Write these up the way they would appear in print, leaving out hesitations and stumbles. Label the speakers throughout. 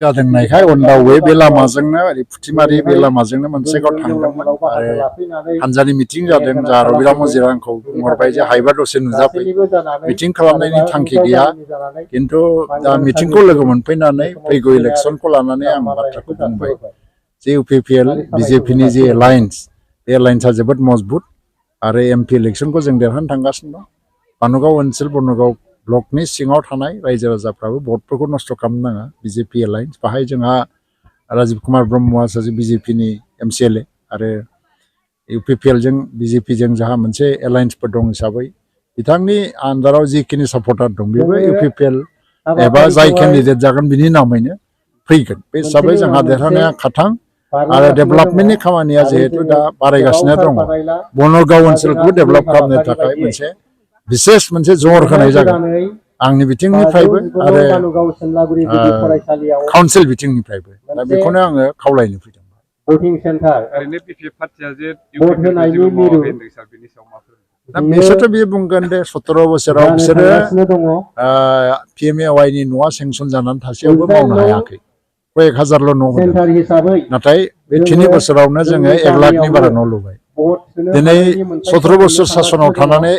Speaker 1: जादोंनायखाय उनावै बे लामाजोंनो ओरै फुथिमारि बे लामाजोंनो मोनसेखौ थांदोंमोन आरो हानजानि मिटिं जादों जा रबिराम मजिरा आंखौ बुंहरबाय जे हायोबा दसे नुजाफै मिटिं खालामनायनि थांखि गैया खिन्थु दा मिटिंखौ लोगो मोनफैनानै फैगौ इलेक्सनखौ लानानै आं बाथ्राखौ बुंबाय जे UPPL BJPनि जे एलायन्स बे एलायन्सआ जोबोद मजबुत आरो MP इलेक्सनखौ जों देरहानो थांगासिनो दं बानुगाव ओनसोल बानुगाव ब्लकनि सिङाव थानाय रायजो राजाफ्राबो भटफोरखौ नस्थ' खालामनो नाङा BJP एलायन्स बाहाय जोंहा राजीव कुमार ब्रह्मआ सासे BJPनि MCLA आरो UPPL जों BJPजों जोंहा मोनसे एलायन्सफोर दं हिसाबै बिथांनि आन्दाराव जिखिनि सापर्टार दं बेबो UPPL एबा जाय केन्डिडेट जागोन बिनि नामैनो फैगोन बे हिसाबै जोंहा देरहानाया खाथां आरो डेभेलपमेन्टनि खामानिया जिहेतु दा बारायगासिनो दङ बनरगाव ओनसोलखौ डेभेलप खालामनो थाखाय मोनसे बिसेस मोनसे जर होनाय जागोन आंनि बिथिंनिफ्रायबो आरो काउन्सिल बिथिंनिफ्रायबो दा बेखौनो आङो खावलायनो फैदों
Speaker 2: भटिं सेन्टार
Speaker 3: ओरैनो बिपि पार्टिया जे भट होनायनि मिरु
Speaker 1: दा बिसोरथ' बे बुंगोन दे 17 बोसोराव बिसोरो PMAY नि न'आ सेंसन जानानै थासेयावबो मावनो हायाखै कयेक हाजारल' न' होदों नाथाय बे 3 बोसोरावनो जोङो 1 लाखनि बारा न' लुबाय दिनै 17 बोसोर सासनाव थानानै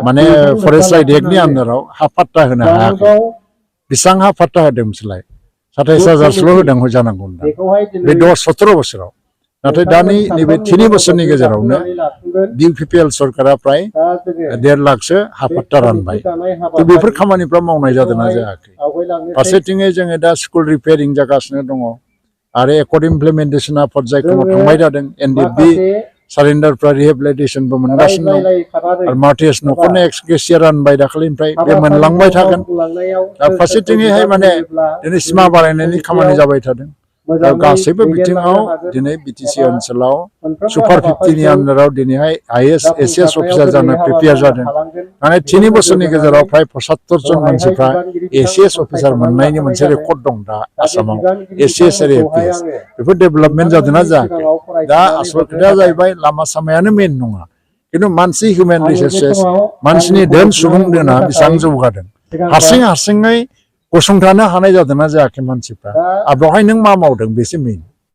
Speaker 1: माने फरेस्ट राइट एक्टनि आन्दाराव हा पाट्टा होनो हायाखै बेसेबां हा पाट्टा होदों बिसोरलाय 27,000 होदों जानांगौ बे 17 बोसोराव नाथाय दानि नैबे 3 बोसोरनि गेजेरावनो UPPL सरकारा प्राय 1.5 लाखसो हा पाट्टा रानबाय बेफोर खामानिफ्रा मावनाय जादोंना जायाखै फारसेथिङै जोङो दा स्कुल रिपेयारिं जागासिनो दङ आरो एकर्ड इमप्लिमेन्टेसना पର୍ଯ୍यायक्रमाव थांबाय जादों NDB सारेन्डारफ्रा रिहेबिलिटेसनबो मोनगासिनो दं आरो मार्टिएस न'खरनो एक्स ग्रेसिया रानबाय दाखालिनिफ्राय बे मोनलांबाय थागोन दा फारसेथिङैहाय माने दिनै सिमा बारायनायनि खामानि जाबाय थादों गासैबो बिथिङाव दिनै BTC ओनसोलाव सुपार 50नि आन्दाराव दिनैहाय IAS ACS अफिसार जानो प्रिपेयार जादों माने 3 बोसोरनि गेजेराव प्राय 75 जन मानसिफ्रा ACS अफिसार मोननायनि मोनसे रेकर्ड दं दा आसामाव ACS आरो APS बेफोर डेभेलपमेन्ट जादोंना जायाखै दा आसल खोथाया जाहैबाय लामा सामायानो मेन नङा खिन्थु मानसि हिउमेन रिसोर्सेस मानसिनि धोन सुबुं धोना बेसेबां जौगादों हारसिङै गसंथानो हानाय जादोंना जायाखै मानसिफ्रा आरो बेवहाय नों मा मावदों बेसो मेन